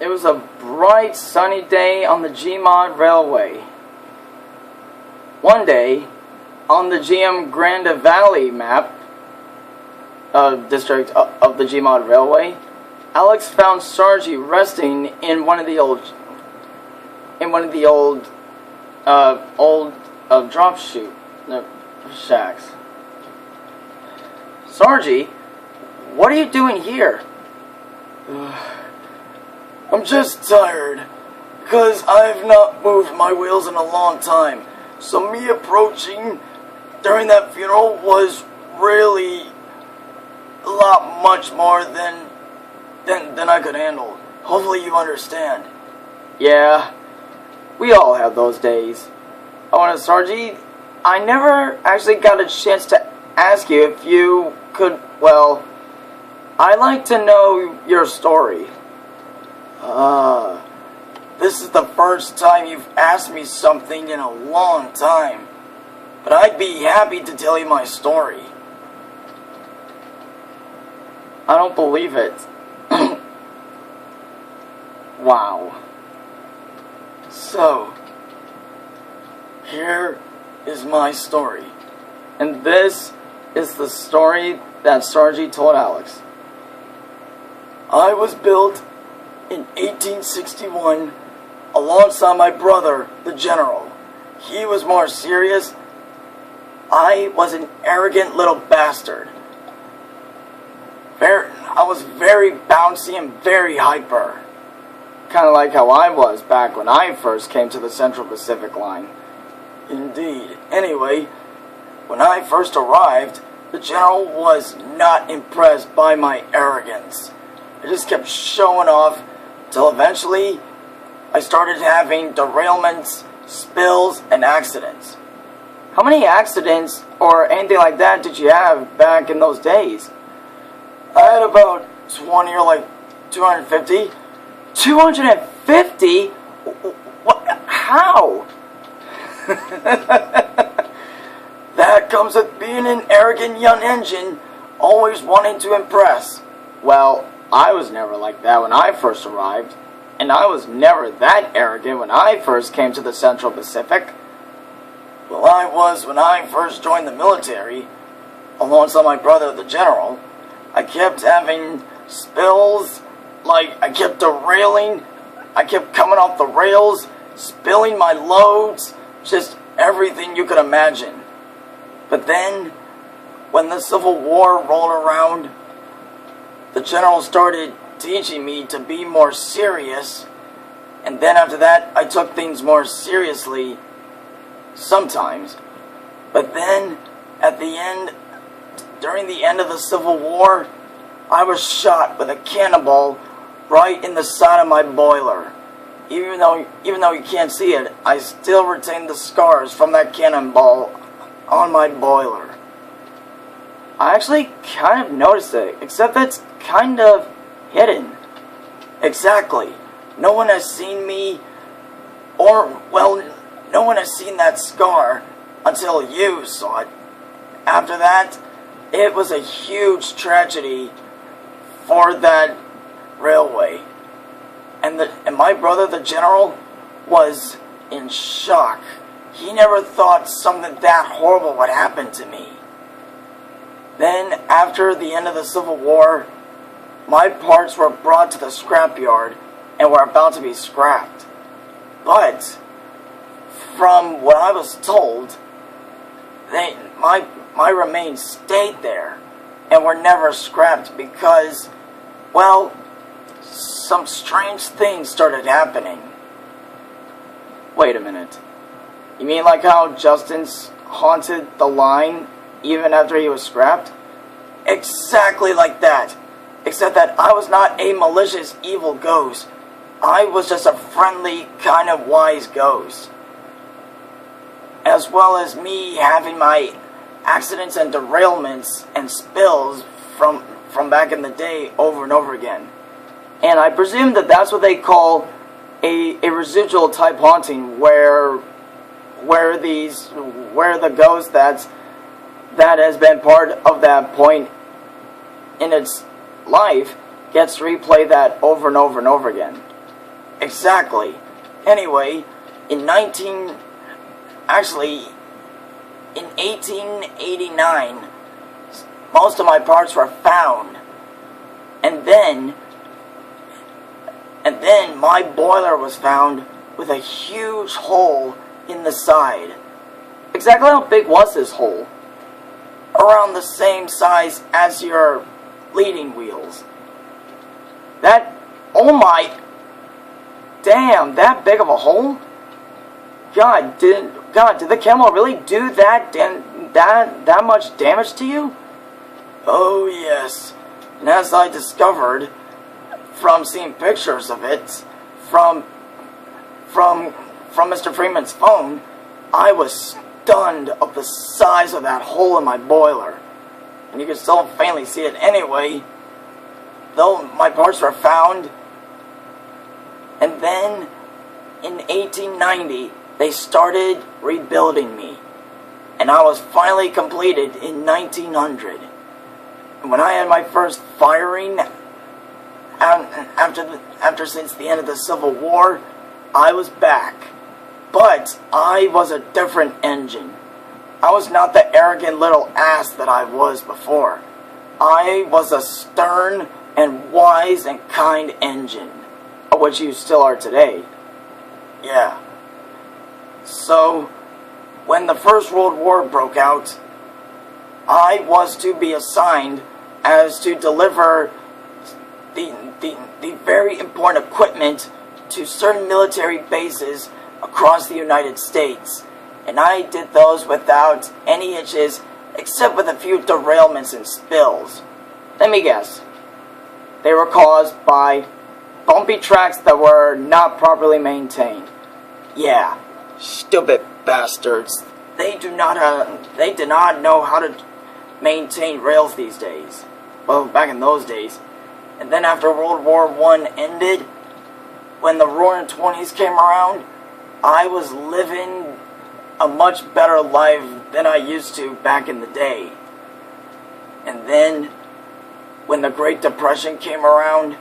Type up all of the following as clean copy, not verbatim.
It was a bright sunny day on the Gmod Railway. One day, on the GM Grande Valley map, district of the Gmod Railway, Alex found Sargi resting in one of the old drop chute shacks. Sargi, what are you doing here? I'm just tired, because I've not moved my wheels in a long time. So me approaching during that funeral was really a lot much more than I could handle. Hopefully you understand. Yeah, we all have those days. Sargi, I never actually got a chance to ask you if you could, well, I'd like to know your story. This is the first time you've asked me something in a long time. But I'd be happy to tell you my story. I don't believe it. Wow. So, here is my story. And this is the story that Sargi told Alex. I was built in 1861 alongside my brother, the General. He was more serious. I was an arrogant little bastard. I was very bouncy and very hyper. Kind of like how I was back when I first came to the Central Pacific Line. Indeed. Anyway, when I first arrived, the General was not impressed by my arrogance. I just kept showing off till eventually I started having derailments, spills, and accidents. How many accidents or anything like that did you have back in those days? I had about 20 or like 250. 250? What? How? That comes with being an arrogant young engine, always wanting to impress. Well, I was never like that when I first arrived, and I was never that arrogant when I first came to the Central Pacific. Well, I was when I first joined the military, alongside my brother, the General. I kept having spills, like I kept derailing, I kept coming off the rails, spilling my loads, just everything you could imagine. But then, when the Civil War rolled around, the General started teaching me to be more serious, and then after that, I took things more seriously, sometimes. But then, at the end, during the end of the Civil War, I was shot with a cannonball right in the side of my boiler. Even though you can't see it, I still retain the scars from that cannonball on my boiler. I actually kind of noticed it, except that's kind of hidden. Exactly. No one has seen me, no one has seen that scar until you saw it. After that, it was a huge tragedy for that railway. And my brother, the General, was in shock. He never thought something that horrible would happen to me. Then, after the end of the Civil War, my parts were brought to the scrapyard and were about to be scrapped. But, from what I was told, my remains stayed there and were never scrapped because, well, some strange things started happening. Wait a minute. You mean like how Justin's haunted the line even after he was scrapped? Exactly like that. Except that I was not a malicious evil ghost. I was just a friendly, kind of wise ghost. As well as me having my accidents and derailments and spills from back in the day over and over again. And I presume that that's what they call a residual type haunting, where the ghost that has been part of that point in its life gets to replay that over and over and over again. Exactly. Anyway, in 1889, most of my parts were found. And then my boiler was found with a huge hole in the side. Exactly how big was this hole? Around the same size as your leading wheels. Damn, that big of a hole? God, did the camel really do that much damage to you? Oh yes, and as I discovered from seeing pictures of it from Mr. Freeman's phone, I was stunned of the size of that hole in my boiler. And you can still faintly see it anyway, though my parts were found. And then, in 1890, they started rebuilding me. And I was finally completed in 1900. And when I had my first firing, since the end of the Civil War, I was back. But I was a different engine. I was not the arrogant little ass that I was before. I was a stern and wise and kind engine. Which you still are today. Yeah. So, when the First World War broke out, I was to be assigned as to deliver the very important equipment to certain military bases across the United States. And I did those without any hitches, except with a few derailments and spills. Let me guess. They were caused by bumpy tracks that were not properly maintained. Yeah. Stupid bastards. They do not know how to maintain rails these days. Well, back in those days. And then after World War I ended, when the Roaring '20s came around, I was living a much better life than I used to back in the day. And then, when the Great Depression came around,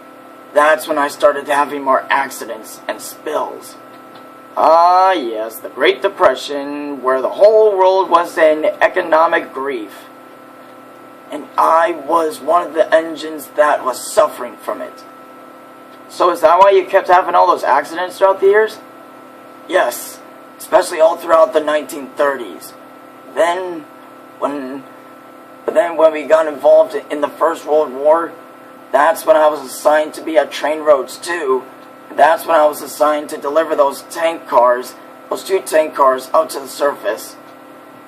that's when I started having more accidents and spills. Ah, yes, the Great Depression, where the whole world was in economic grief. And I was one of the engines that was suffering from it. So is that why you kept having all those accidents throughout the years? Yes, especially all throughout the 1930s. Then when we got involved in the First World War, that's when I was assigned to be at Train Roads 2. That's when I was assigned to deliver those tank cars, those 2 tank cars, out to the surface.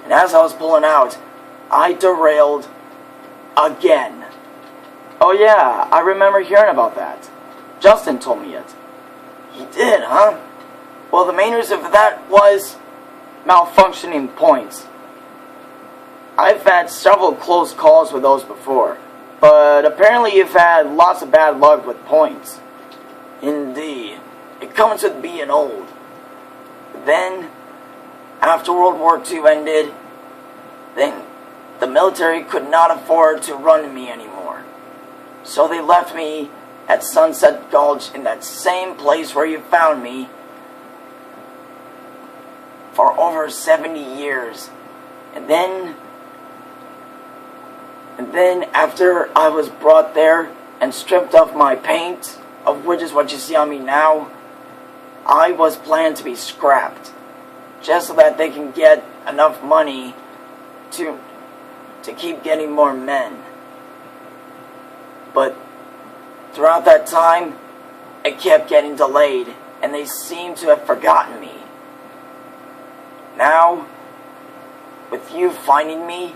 And as I was pulling out, I derailed again. Oh yeah, I remember hearing about that. Justin told me it. He did, huh? Well, the main reason for that was malfunctioning points. I've had several close calls with those before, but apparently you've had lots of bad luck with points. Indeed. It comes with being old. Then, after World War II ended, then the military could not afford to run me anymore. So they left me at Sunset Gultch in that same place where you found me for over 70 years. And then after I was brought there and stripped of my paint, of which is what you see on me now, I was planned to be scrapped, just so that they can get enough money to keep getting more men. But throughout that time, it kept getting delayed, and they seem to have forgotten me. Now, with you finding me,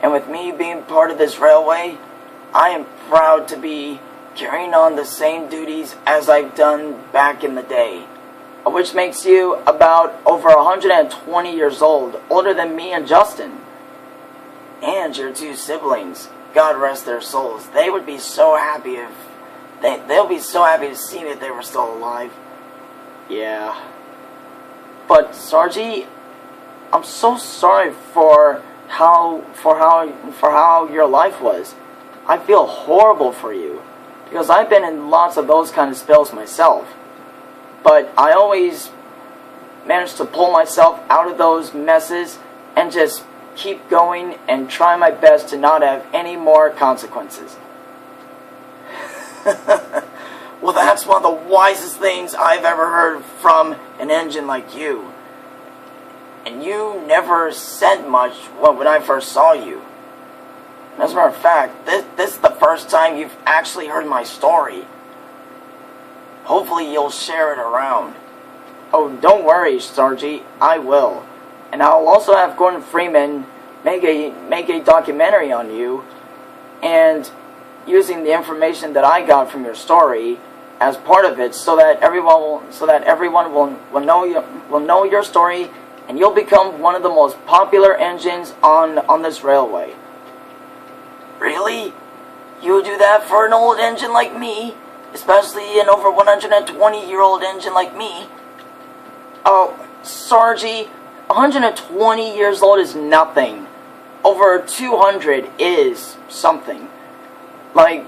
and with me being part of this railway, I am proud to be carrying on the same duties as I've done back in the day. Which makes you about over 120 years old, older than me and Justin. And your 2 siblings, God rest their souls. They would be so happy if they'll be so happy to see me if they were still alive. Yeah. But Sargi, I'm so sorry for how your life was. I feel horrible for you, because I've been in lots of those kind of spills myself. but I always managed to pull myself out of those messes and just keep going and try my best to not have any more consequences. Well, that's one of the wisest things I've ever heard from an engine like you. And you never said much when I first saw you. As a matter of fact, this is the first time you've actually heard my story. Hopefully you'll share it around. Oh, don't worry, Sargi, I will. And I'll also have Gordon Freeman make a documentary on you, and using the information that I got from your story as part of it, so that everyone will know your story, and you'll become one of the most popular engines on this railway. Really? You would do that for an old engine like me? Especially an over 120-year-old engine like me? Oh, Sargi, 120 years old is nothing. Over 200 is something. Like,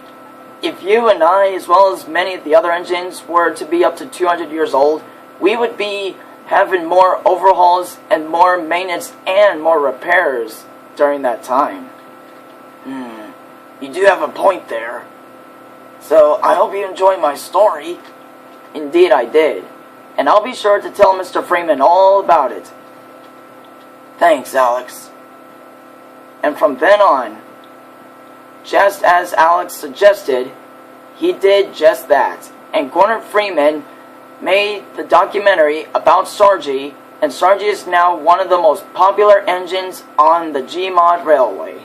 if you and I, as well as many of the other engines, were to be up to 200 years old, we would be having more overhauls and more maintenance and more repairs during that time. You do have a point there. So, I hope you enjoyed my story. Indeed I did. And I'll be sure to tell Mr. Freeman all about it. Thanks, Alex. And from then on, just as Alex suggested, he did just that. And Gordon Freeman made the documentary about Sargi, and Sargi is now one of the most popular engines on the Gmod railway.